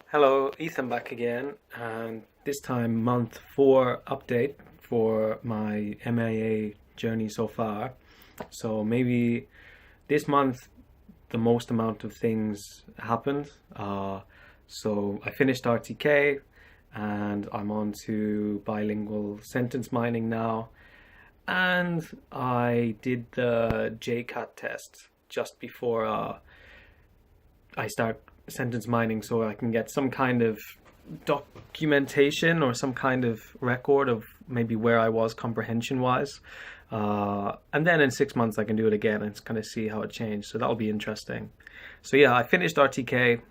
Hello, Ethan back again, and this time month 4 update for my MIA journey so far. So maybe this month the most amount of things happened. So I finished RTK and I'm on to bilingual sentence mining now, and I did the JCAT test just before I start sentence mining, so I can get some kind of documentation or some kind of record of maybe where I was comprehension wise. And then in 6 months I can do it again and kind of see how it changed. So that'll be interesting. So yeah, I finished RTK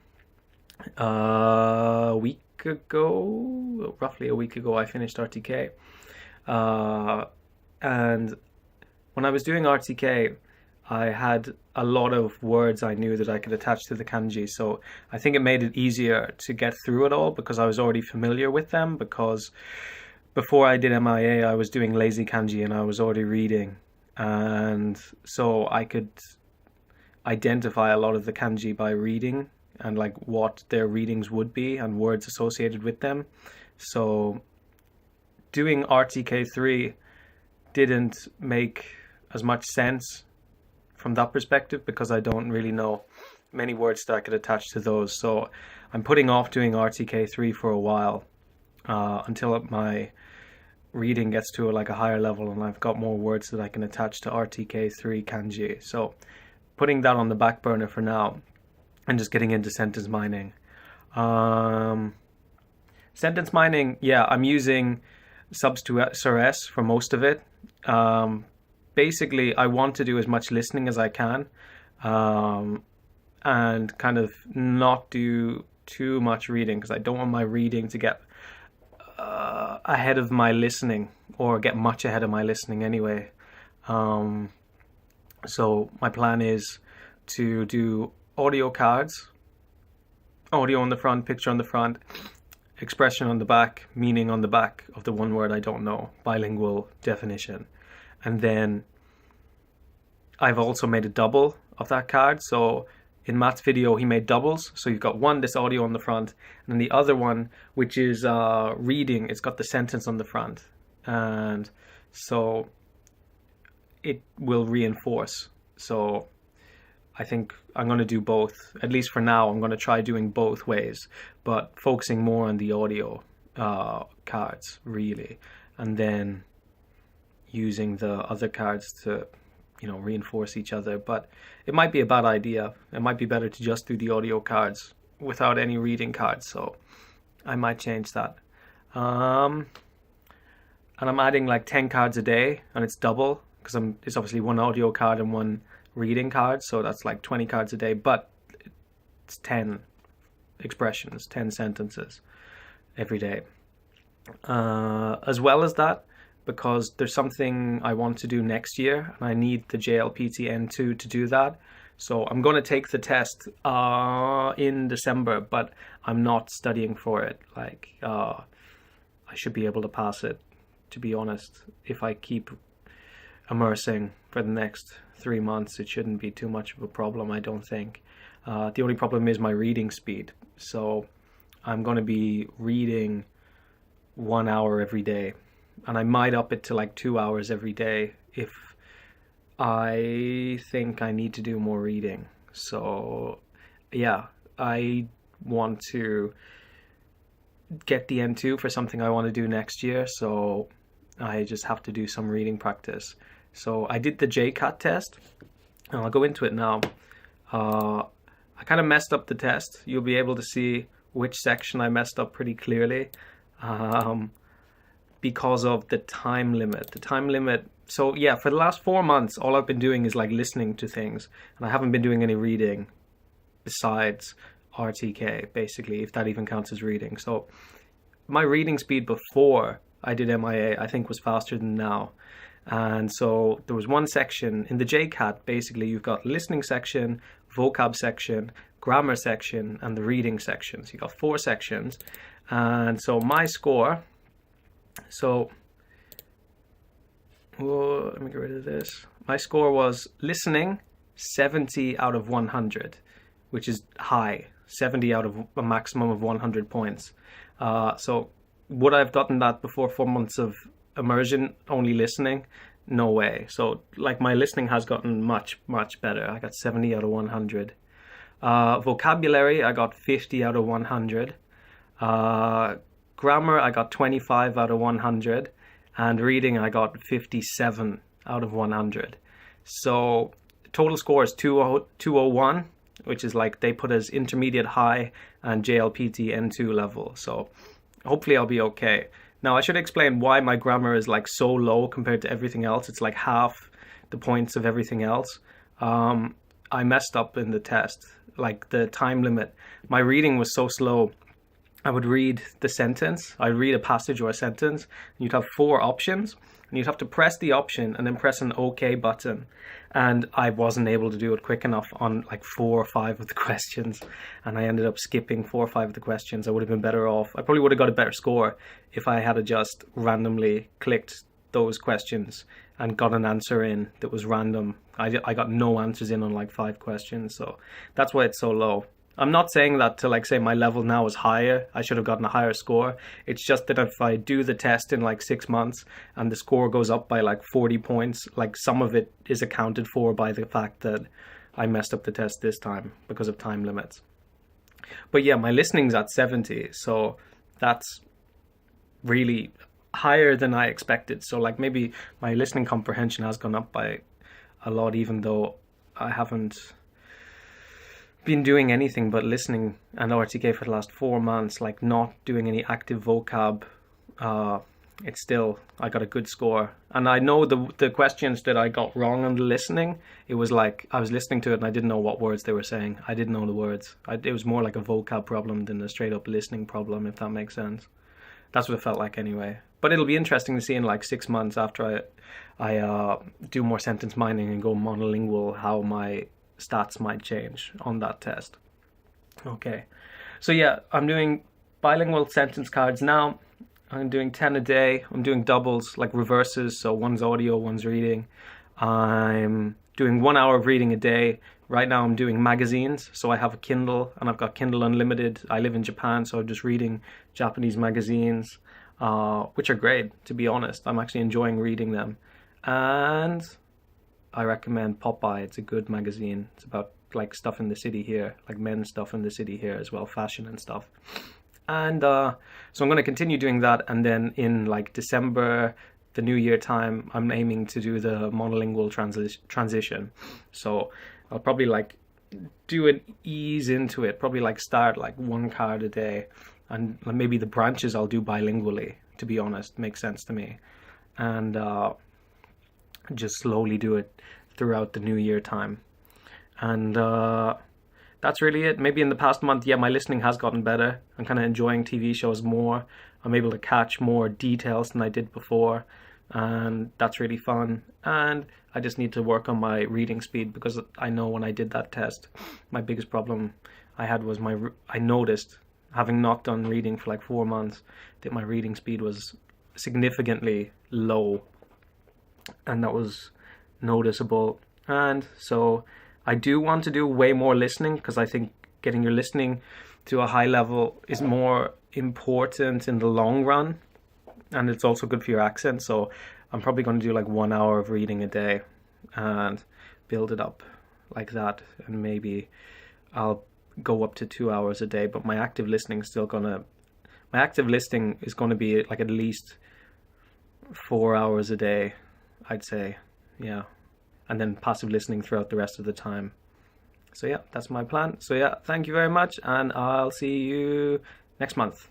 a week ago, roughly a week ago. I finished RTK. And when I was doing RTK, I had a lot of words I knew that I could attach to the kanji. So I think it made it easier to get through it all because I was already familiar with them, because before I did MIA, I was doing lazy kanji and I was already reading. And so I could identify a lot of the kanji by reading and like what their readings would be and words associated with them. So doing RTK3 didn't make as much sense from that perspective because I don't really know many words that I could attach to those. So I'm putting off doing RTK3 for a while until my reading gets to like a higher level and I've got more words that I can attach to RTK3 kanji. So putting that on the back burner for now and just getting into sentence mining. Sentence mining, yeah, I'm using subs to SRS for most of it. Basically, I want to do as much listening as I can, and kind of not do too much reading because I don't want my reading to get ahead of my listening or get much ahead of my listening anyway. So my plan is to do audio cards, audio on the front, picture on the front, expression on the back, meaning on the back of the one word I don't know, bilingual definition. And then I've also made a double of that card. So in Matt's video, he made doubles. So you've got one, this audio on the front, and then the other one, which is reading, it's got the sentence on the front. And so it will reinforce. So I think I'm going to do both. At least for now, I'm going to try doing both ways, but focusing more on the audio cards, really. And then using the other cards to, reinforce each other. But it might be a bad idea. It might be better to just do the audio cards without any reading cards. So I might change that. And I'm adding like 10 cards a day, and it's double because it's obviously one audio card and one reading card. So that's like 20 cards a day, but it's 10 expressions, 10 sentences every day. As well as that, because there's something I want to do next year and I need the JLPT N2 to do that. So I'm going to take the test in December, but I'm not studying for it. I should be able to pass it, to be honest. If I keep immersing for the next 3 months, it shouldn't be too much of a problem, I don't think. The only problem is my reading speed. So I'm going to be reading 1 hour every day. And I might up it to like 2 hours every day if I think I need to do more reading. So yeah, I want to get the N2 for something I want to do next year. So I just have to do some reading practice. So I did the JCAT test, and I'll go into it now. I kind of messed up the test. You'll be able to see which section I messed up pretty clearly. Because of the time limit. So yeah, for the last 4 months, all I've been doing is like listening to things, and I haven't been doing any reading besides RTK, basically, if that even counts as reading. So my reading speed before I did MIA, I think, was faster than now. And so there was one section in the JCAT. Basically, you've got listening section, vocab section, grammar section, and the reading section. So you got 4 sections. And so my score, let me get rid of this. My score was listening 70 out of 100, which is high. 70 out of a maximum of 100 points. So would I have gotten that before 4 months of immersion only listening? No way. So like my listening has gotten much, much better. I got 70 out of 100. Vocabulary, I got 50 out of 100. Grammar, I got 25 out of 100. And reading, I got 57 out of 100. So total score is 201, which is like they put as intermediate high and JLPT N2 level. So hopefully I'll be okay. Now I should explain why my grammar is like so low compared to everything else. It's like half the points of everything else. I messed up in the test, like the time limit. My reading was so slow. I would read the sentence. I'd read a passage or a sentence, and you'd have 4 options, and you'd have to press the option and then press an OK button. And I wasn't able to do it quick enough on like 4 or 5 of the questions, and I ended up skipping 4 or 5 of the questions. I would have been better off. I probably would have got a better score if I had just randomly clicked those questions and got an answer in that was random. I got no answers in on like 5 questions, so that's why it's so low. I'm not saying that to like say my level now is higher. I should have gotten a higher score. It's just that if I do the test in like 6 months and the score goes up by like 40 points, like some of it is accounted for by the fact that I messed up the test this time because of time limits. But yeah, my listening's at 70, so that's really higher than I expected. So like maybe my listening comprehension has gone up by a lot, even though I haven't been doing anything but listening and RTK for the last 4 months, like not doing any active vocab. It's still, I got a good score. And I know the questions that I got wrong on the listening, it was like I was listening to it and I didn't know what words they were saying. I didn't know the words. It was more like a vocab problem than a straight up listening problem, if that makes sense. That's what it felt like anyway. But it'll be interesting to see in like 6 months after I do more sentence mining and go monolingual, how my stats might change on that test. Okay, so yeah, I'm doing bilingual sentence cards now. I'm doing 10 a day. I'm doing doubles, like reverses, so one's audio, one's reading. I'm doing 1 hour of reading a day. Right now I'm doing magazines, so I have a Kindle and I've got Kindle Unlimited. I live in Japan, so I'm just reading Japanese magazines, which are great, to be honest. I'm actually enjoying reading them. And I recommend Popeye. It's a good magazine. It's about like stuff in the city here, like men's stuff in the city here as well, fashion and stuff. And so I'm going to continue doing that, and then in like December, the new year time, I'm aiming to do the monolingual transition. So I'll probably like do an ease into it, probably like start like 1 card a day, and maybe the branches I'll do bilingually, to be honest. Makes sense to me. And just slowly do it throughout the new year time. And that's really it. Maybe in the past month, yeah, my listening has gotten better. I'm kind of enjoying TV shows more. I'm able to catch more details than I did before, and that's really fun. And I just need to work on my reading speed, because I know when I did that test, my biggest problem I had was I noticed, having not done reading for like 4 months, that my reading speed was significantly low, and that was noticeable. And so I do want to do way more listening, because I think getting your listening to a high level is more important in the long run, and it's also good for your accent. So I'm probably going to do like 1 hour of reading a day and build it up like that, and maybe I'll go up to 2 hours a day. But my active listening is going to be like at least 4 hours a day, I'd say. Yeah. And then passive listening throughout the rest of the time. So yeah, that's my plan. So yeah, thank you very much, and I'll see you next month.